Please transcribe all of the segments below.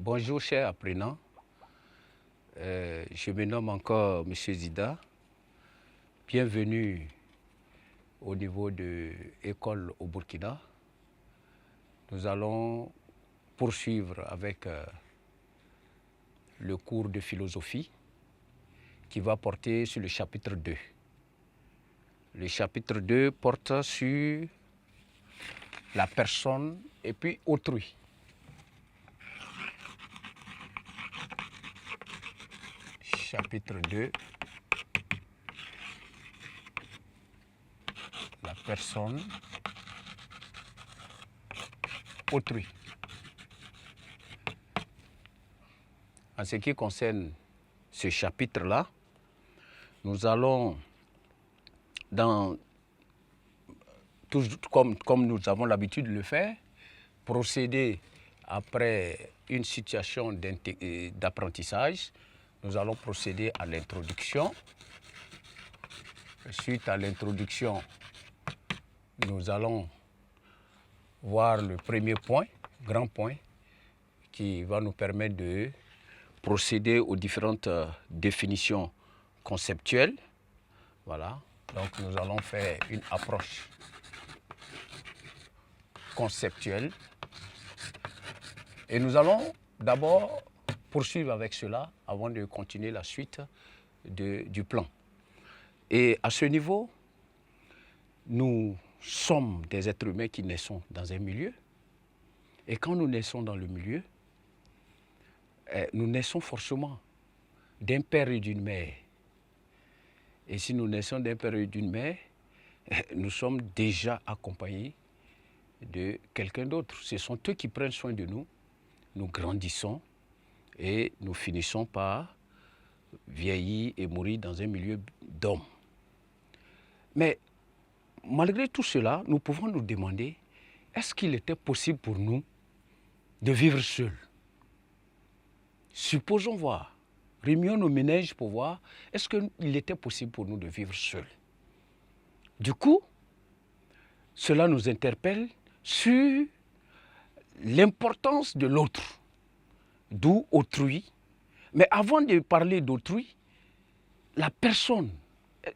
Bonjour chers apprenants, je me nomme encore M. Zida. Bienvenue au niveau de l'école au Burkina. Nous allons poursuivre avec le cours de philosophie qui va porter sur le chapitre 2. Le chapitre 2 porte sur la personne et puis autrui. Chapitre 2, la personne, autrui. En ce qui concerne ce chapitre-là, nous allons, comme nous avons l'habitude de le faire, procéder après une situation d'apprentissage. Nous allons procéder à l'introduction. Suite à l'introduction, nous allons voir le premier point, grand point, qui va nous permettre de procéder aux différentes définitions conceptuelles. Voilà, donc nous allons faire une approche conceptuelle. Et nous allons d'abord poursuivre avec cela avant de continuer la suite du plan. Et à ce niveau, nous sommes des êtres humains qui naissons dans un milieu. Et quand nous naissons dans le milieu, nous naissons forcément d'un père et d'une mère. Et si nous naissons d'un père et d'une mère, nous sommes déjà accompagnés de quelqu'un d'autre. Ce sont eux qui prennent soin de nous. Nous grandissons et nous finissons par vieillir et mourir dans un milieu d'hommes. Mais malgré tout cela, nous pouvons nous demander, est-ce qu'il était possible pour nous de vivre seuls? Supposons voir, remuons nos méninges pour voir, est-ce qu'il était possible pour nous de vivre seuls? Du coup, cela nous interpelle sur l'importance de l'autre, d'où autrui. Mais avant de parler d'autrui, la personne,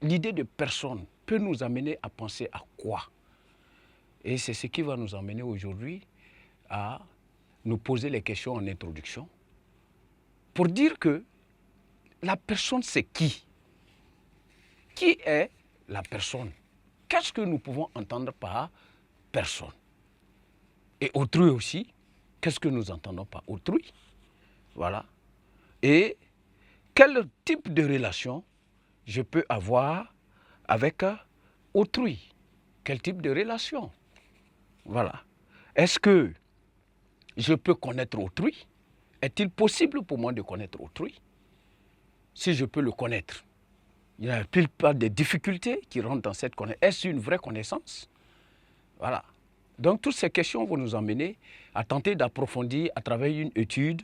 l'idée de personne peut nous amener à penser à quoi? Et c'est ce qui va nous amener aujourd'hui à nous poser les questions en introduction pour dire que la personne, c'est qui? Qui est la personne? Qu'est-ce que nous pouvons entendre par personne? Et autrui aussi, qu'est-ce que nous entendons par autrui? Voilà. Et quel type de relation je peux avoir avec autrui? Quel type de relation? Voilà. Est-ce que je peux connaître autrui? Est-il possible pour moi de connaître autrui? Si je peux le connaître, il n'y a-t-il pas de difficultés qui rentrent dans cette connaissance? Est-ce une vraie connaissance? Voilà. Donc toutes ces questions vont nous emmener à tenter d'approfondir à travers une étude.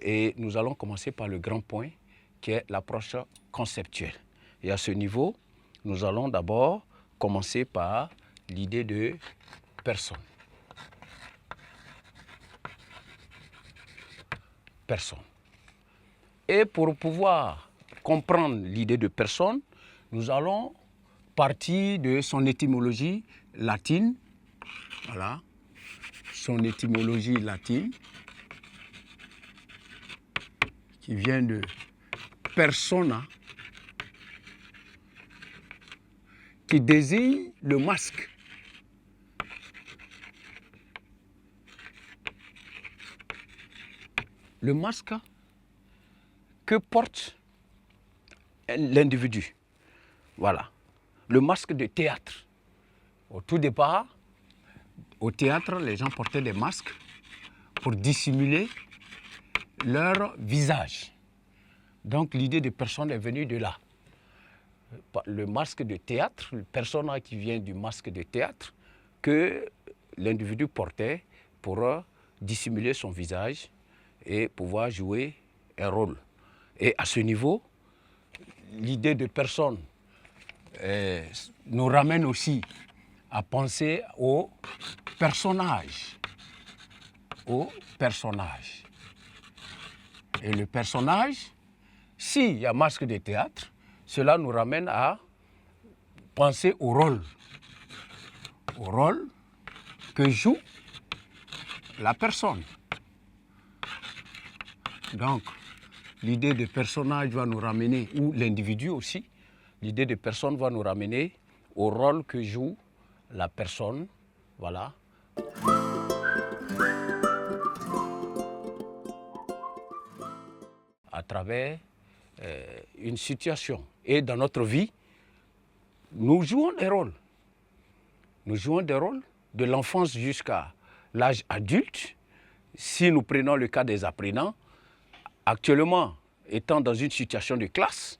Et nous allons commencer par le grand point qui est l'approche conceptuelle. Et à ce niveau, nous allons d'abord commencer par l'idée de personne. Personne. Et pour pouvoir comprendre l'idée de personne, nous allons partir de son étymologie latine. Voilà, son étymologie latine, qui vient de persona, qui désigne le masque. Le masque que porte l'individu. Voilà. Le masque de théâtre. Au tout départ, au théâtre, les gens portaient des masques pour dissimuler leur visage. Donc l'idée de personne est venue de là. Le masque de théâtre, le persona qui vient du masque de théâtre que l'individu portait pour dissimuler son visage et pouvoir jouer un rôle. Et à ce niveau, l'idée de personne nous ramène aussi à penser au personnage. Au personnage. Et le personnage, s'il y a masque de théâtre, cela nous ramène à penser au rôle que joue la personne. Donc, l'idée de personnage va nous ramener, ou l'individu aussi, l'idée de personne va nous ramener au rôle que joue la personne, voilà. À travers une situation. Et dans notre vie, nous jouons des rôles. Nous jouons des rôles de l'enfance jusqu'à l'âge adulte. Si nous prenons le cas des apprenants, actuellement, étant dans une situation de classe,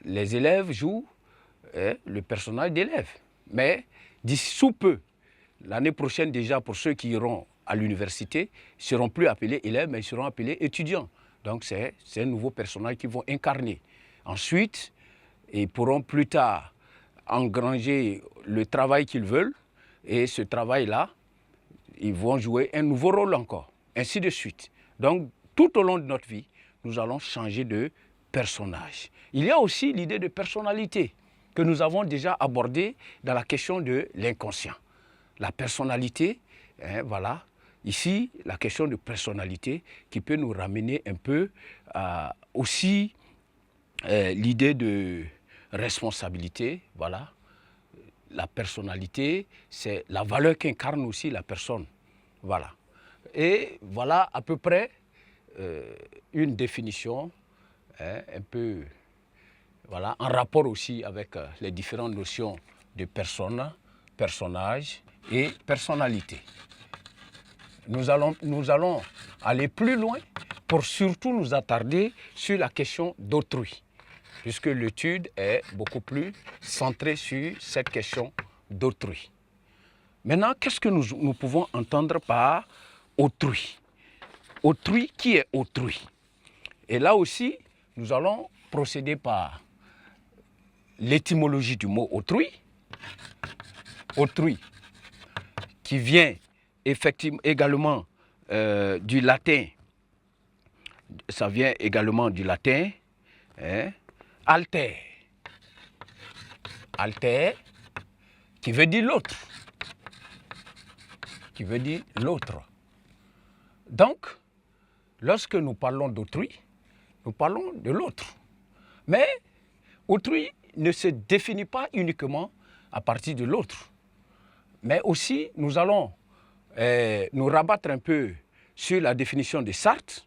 les élèves jouent le personnage d'élève. Mais d'ici sous peu, l'année prochaine déjà, pour ceux qui iront à l'université, ils ne seront plus appelés élèves, mais ils seront appelés étudiants. Donc c'est un nouveau personnage qu'ils vont incarner. Ensuite, ils pourront plus tard engranger le travail qu'ils veulent, et ce travail-là, ils vont jouer un nouveau rôle encore, ainsi de suite. Donc, tout au long de notre vie, nous allons changer de personnage. Il y a aussi l'idée de personnalité que nous avons déjà abordée dans la question de l'inconscient. La personnalité, voilà, ici, la question de personnalité qui peut nous ramener un peu aussi l'idée de responsabilité, voilà. La personnalité, c'est la valeur qu'incarne aussi la personne. Voilà. Et voilà à peu près une définition un peu voilà, en rapport aussi avec les différentes notions de personne, personnage et personnalité. Nous allons aller plus loin pour surtout nous attarder sur la question d'autrui, puisque l'étude est beaucoup plus centrée sur cette question d'autrui. Maintenant, qu'est-ce que nous pouvons entendre par autrui? Autrui, qui est autrui? Et là aussi, nous allons procéder par l'étymologie du mot autrui. Autrui, qui vient effectivement également du latin, ça vient également du latin, alter. Alter, qui veut dire l'autre. Qui veut dire l'autre. Donc, lorsque nous parlons d'autrui, nous parlons de l'autre. Mais autrui ne se définit pas uniquement à partir de l'autre. Mais aussi, nous allons nous rabattre un peu sur la définition de Sartre,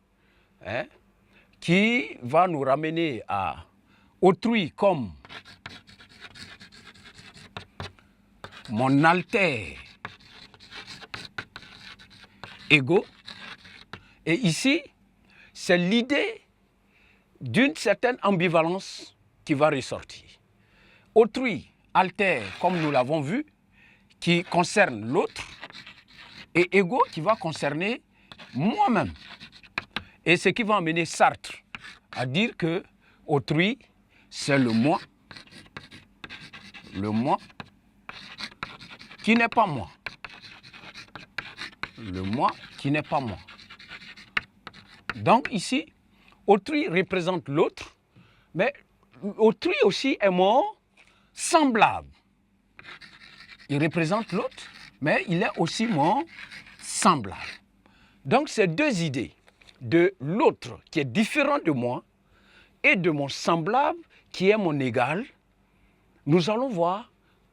qui va nous ramener à autrui comme mon alter ego. Et ici, c'est l'idée d'une certaine ambivalence qui va ressortir. Autrui, alter, comme nous l'avons vu, qui concerne l'autre, et ego qui va concerner moi-même. Et ce qui va amener Sartre à dire que autrui, c'est le moi qui n'est pas moi. Le moi qui n'est pas moi. Donc ici, autrui représente l'autre, mais autrui aussi est mon semblable. Il représente l'autre, mais il est aussi mon semblable. Donc ces deux idées de l'autre qui est différent de moi et de mon semblable qui est mon égal, nous allons voir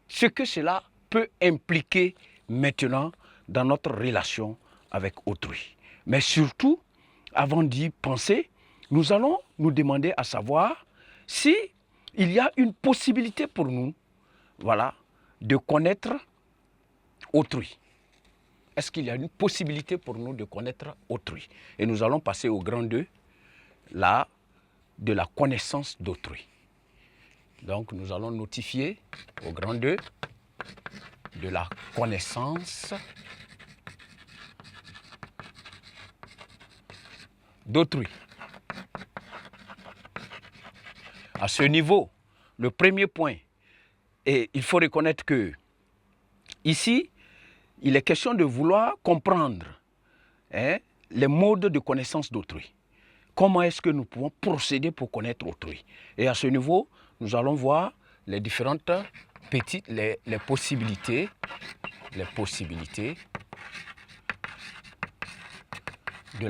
ce que cela peut impliquer maintenant dans notre relation avec autrui. Mais surtout, avant d'y penser, nous allons nous demander à savoir si il y a une possibilité pour nous, voilà, de connaître autrui. Est-ce qu'il y a une possibilité pour nous de connaître autrui? Et nous allons passer au grand 2, là, de la connaissance d'autrui. Donc nous allons notifier au grand 2 de la connaissance d'autrui. À ce niveau, le premier point, et il faut reconnaître que ici, il est question de vouloir comprendre les modes de connaissance d'autrui. comment est-ce que nous pouvons procéder pour connaître autrui. Et à ce niveau, nous allons voir les différentes petites, les possibilités de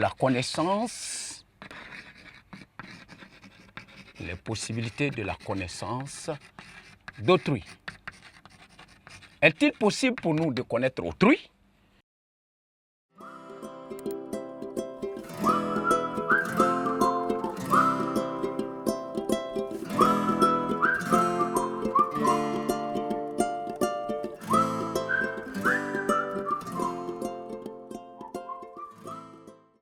la connaissance, d'autrui. Est-il possible pour nous de connaître autrui?